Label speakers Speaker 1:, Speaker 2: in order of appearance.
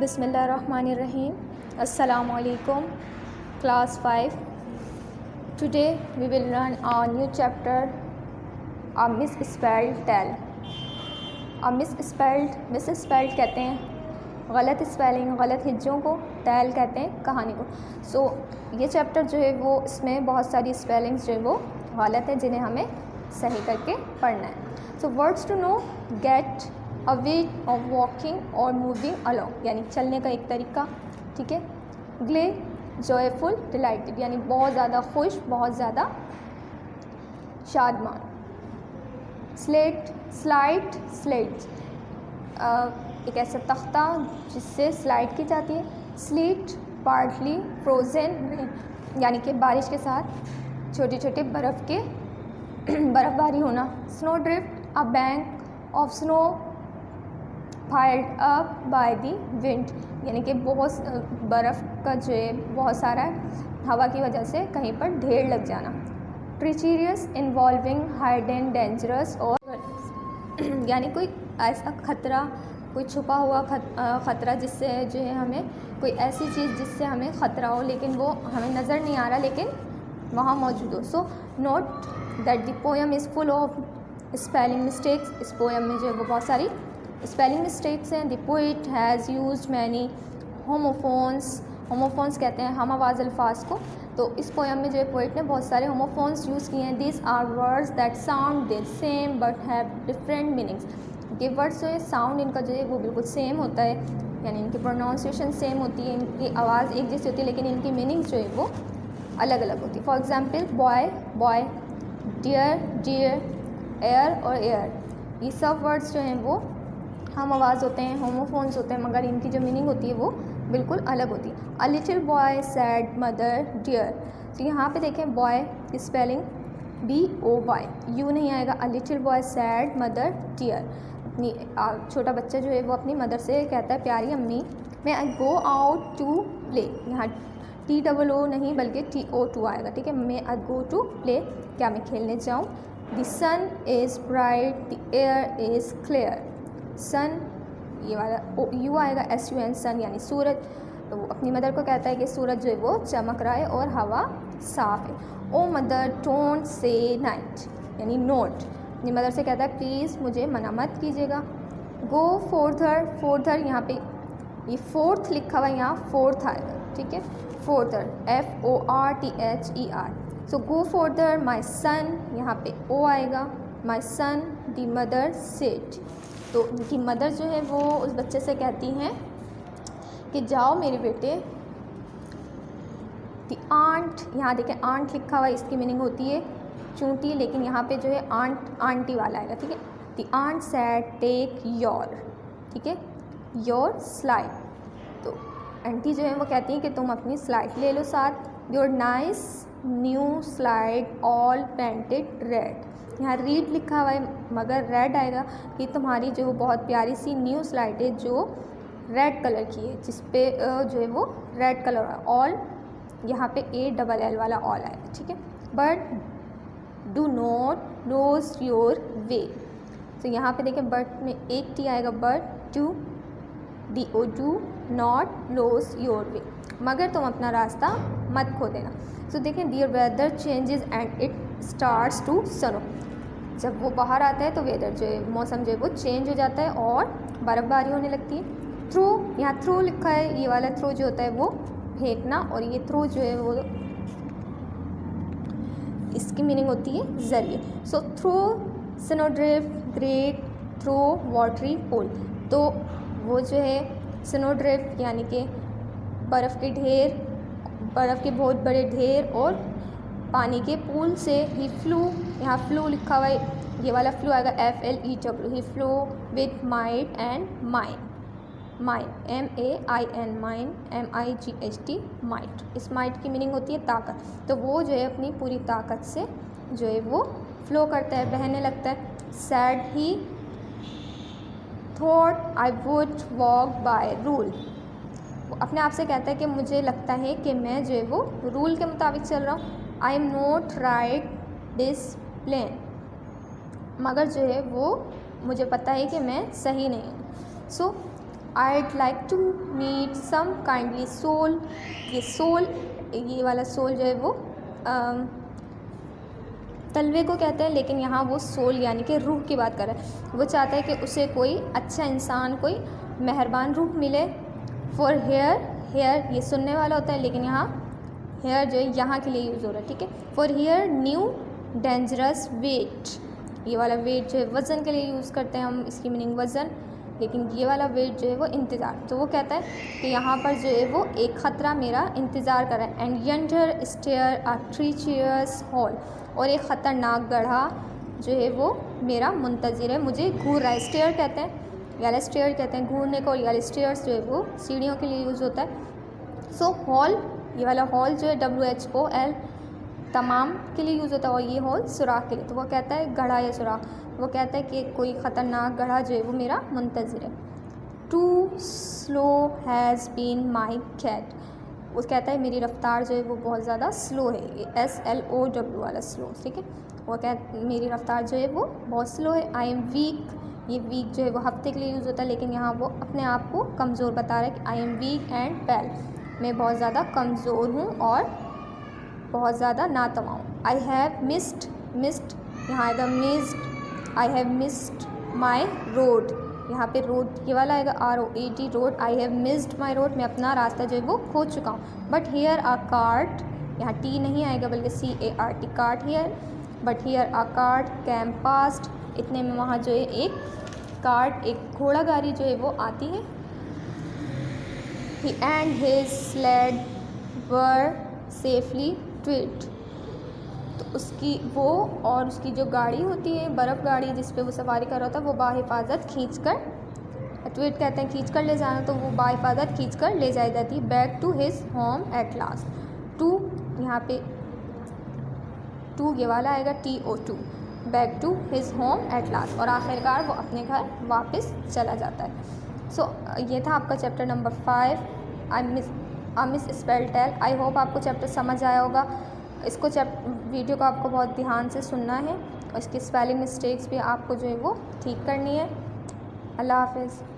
Speaker 1: Bismillahirrahmanirrahim. Assalamu alaikum. Class 5. Today we will learn a new chapter, a misspelled tale. A misspelled कहते हैं गलत spelling, गलत हिज्जों को, tale कहते हैं कहानी को. So ये चैप्टर जो है वो इसमें बहुत सारी स्पेलिंग्स जो है वो गलत है जिन्हें हमें सही करके पढ़ना है. So words to know: get, a way of walking or moving along, यानी चलने का एक तरीका. ठीक है. ग्ले, जॉयफुल, डिलाइटेड, यानी बहुत ज़्यादा खुश, बहुत ज़्यादा शादमान. स्लेट, स्लाइड, एक ऐसा तख्ता जिससे स्लाइड की जाती है. स्लीट, पार्टली फ्रोज़न, यानी कि बारिश के साथ छोटे छोटे बर्फ़बारी होना. Snow drift, a bank of snow piled up by the wind, यानी कि बहुत बर्फ़ का जो है बहुत सारा हवा की वजह से कहीं पर ढेर लग जाना. ट्रीचरियस, इन्वॉल्विंग हाइडन, डेंजरस, और यानी कोई ऐसा खतरा, कोई छुपा हुआ ख़तरा जिससे जो है हमें कोई ऐसी चीज़ जिससे हमें ख़तरा हो लेकिन वो हमें नज़र नहीं आ रहा लेकिन वहाँ मौजूद हो. So note that the poem is full of spelling mistakes. इस पोएम में जो है वो बहुत सारी स्पेलिंग मिस्टेक्स हैं. The poet has used many homophones कहते हैं हम आवाज़ अल्फाज को. तो इस पोएम में जो है पोइट ने बहुत सारे होमोफोन्स यूज़ किए हैं. This are words that sound the same but have different meanings. ये वर्ड्स जो है साउंड इनका जो है वो बिल्कुल सेम होता है, यानी इनकी प्रोनाउंसिएशन सेम होती है, इनकी आवाज़ एक जैसी होती है लेकिन इनकी मीनिंग्स जो है वो अलग अलग होती है. For example boy, dear, air और एयर, ये सब वर्ड्स जो हैं वो हम आवाज़ होते हैं, होमोफोन्स होते हैं, मगर इनकी जो मीनिंग होती है वो बिल्कुल अलग होती है. A little boy said mother dear. तो यहाँ पे देखें बॉय की स्पेलिंग BOY, यू नहीं आएगा. A little boy said mother dear, अपनी छोटा बच्चा जो है वो अपनी मदर से कहता है प्यारी अम्मी. मैं आई गो आउट टू प्ले, यहाँ TOO नहीं बल्कि TOO आएगा. ठीक है. मैं आई गो टू प्ले, क्या मैं खेलने जाऊँ. The sun is bright, the air is clear. Sun, ये वाला यू आएगा, SUN, सन यानी सूरज. तो वो अपनी मदर को कहता है कि सूरज जो है वो चमक रहा है और हवा साफ़ है. ओ मदर डोंट से नाइट, यानी नोट. अपनी मदर से कहता है प्लीज़ मुझे मना मत कीजिएगा. गो फोर्थर, यहाँ पे ये फोर्थ लिखा हुआ है, यहाँ फोर्थ आएगा. ठीक है. फोर्थर, FORTHER. सो गो फोर्थर माई सन, यहाँ पे O आएगा. माई सन दी मदर सेड. तो उनकी मदर जो है वो उस बच्चे से कहती हैं कि जाओ मेरे बेटे. दी आंट, यहाँ देखें आंट लिखा हुआ है, इसकी मीनिंग होती है चूंटी, लेकिन यहाँ पे जो है आंटी वाला आएगा. ठीक है. दी आंट सैड टेक योर, ठीक है, योर स्लाइड. तो आंटी जो है वो कहती हैं कि तुम अपनी स्लाइड ले लो साथ. Your nice new slide all painted red, यहाँ रीड लिखा हुआ है मगर रेड आएगा कि तुम्हारी जो बहुत प्यारी सी न्यू स्लाइड है जो रेड कलर की है, जिस पे जो है वो रेड कलर. ऑल, यहाँ पे ALL वाला ऑल आएगा. ठीक है. But do not lose your way. तो यहाँ पे देखें बट में एक T आएगा. But do not lose your way, मगर तुम अपना रास्ता मत खो देना. तो देखें there weather changes and it starts to snow. जब वो बाहर आता है तो वेदर जो है मौसम जो है वो चेंज हो जाता है और बर्फ़बारी होने लगती है. थ्रो, यहाँ थ्रो लिखा है, ये वाला थ्रो जो होता है वो फेंकना, और ये थ्रो जो है वो इसकी मीनिंग होती है ज़रिए. सो थ्रो, स्नोड्रिफ्ट, ग्रेट, थ्रो, वाटरी पोल. तो वो जो है स्नोड्रिफ्ट यानी कि बर्फ़ के ढेर, बर्फ़ के बहुत बड़े ढेर, और पानी के पूल से. ही फ्लू, यहाँ फ्लू लिखा हुआ है, ये वाला फ्लू आएगा FLEW. He flu with might and mine, MAIN, mine MIGHT, might. इस माइट की मीनिंग होती है ताकत. तो वो जो है अपनी पूरी ताकत से जो है वो फ्लो करता है, बहने लगता है. Sad, he thought I would walk by rule. वो अपने आप से कहता है कि मुझे लगता है कि मैं जो है वो रूल के मुताबिक चल रहा हूँ. I am not right discipline, मगर जो है वो मुझे पता है कि मैं सही नहीं हूँ. सो I'd like to meet some kindly soul। ये soul, ये वाला soul जो है वो तलवे को कहते हैं, लेकिन यहाँ वो सोल यानी कि रूह की बात कर रहा है। वो चाहता है कि उसे कोई अच्छा इंसान, कोई मेहरबान रूह मिले। फॉर हेयर, हेयर ये सुनने वाला होता है, लेकिन यहाँ हेयर जो है यहाँ के लिए यूज़ हो रहा है, ठीक है। For here new dangerous weight, ये वाला वेट जो है वज़न के लिए यूज़ करते हैं हम, इसकी मीनिंग वज़न, लेकिन ये वाला वेट जो है वो इंतज़ार। तो वो कहता है कि यहाँ पर जो है वो एक ख़तरा मेरा इंतज़ार कर रहा है। And yonder stair a treacherous hall, और एक ख़तरनाक गढ़ा जो है वो मेरा मुंतज़िर है, मुझे घूर रहा है। स्टेयर कहते हैं, या स्टेयर कहते हैं घूरने को, या स्टेयर्स जो है वो सीढ़ियों के लिए यूज़ होता है। सो हॉल, ये वाला हॉल जो है WHOL तमाम के लिए यूज़ होता है, और ये हॉल सुराख के लिए। तो वो कहता है गढ़ा या सुराख, वो कहता है कि कोई ख़तरनाक गढ़ा जो है वो मेरा मुंतज़िर है। Too slow has been my cat, वो कहता है मेरी रफ़्तार जो है वो बहुत ज़्यादा स्लो है, SLOW वाला स्लो, ठीक है। वो मेरी रफ़्तार जो है वो बहुत स्लो है। आई एम वीक, ये वीक जो है वो हफ्ते के लिए यूज़ होता है, लेकिन यहाँ वो अपने आप को कमज़ोर बता रहा है कि आई एम वीक एंड पैल, मैं बहुत ज़्यादा कमज़ोर हूँ और बहुत ज़्यादा नातवा हूँ। आई हैव मिस्ड, यहाँ आएगा missed, I have missed my road, यहाँ पे रोड ये वाला आएगा ROAD road. I have missed my road, मैं अपना रास्ता जो है वो खो चुका हूँ। बट हेयर आ कार्ट, यहाँ T नहीं आएगा बल्कि CART, cart here. But here a cart came past, इतने में वहाँ जो है एक कार्ट, एक घोड़ा गाड़ी जो है वो आती है। He and his sled were safely tweet, तो उसकी वो और उसकी जो गाड़ी होती है, बर्फ़ गाड़ी जिस पे वो सवारी कर रहा था, वो बाहिफाजत खींच कर, ट्विट कहते हैं खींच कर ले जाना, तो वो बाहिफाजत खींच कर ले जाई जाती है। Back to his home at last, to यहाँ पे टू ये वाला आएगा TO2, back to his home at last, और आखिरकार वो अपने घर वापस चला जाता है। सो ये था आपका chapter number 5, I miss spell tell. I hope आपको चैप्टर समझ आया होगा। इसको वीडियो को आपको बहुत ध्यान से सुनना है, और इसकी स्पेलिंग मिस्टेक्स भी आपको जो है वो ठीक करनी है। अल्लाह हाफ़िज़।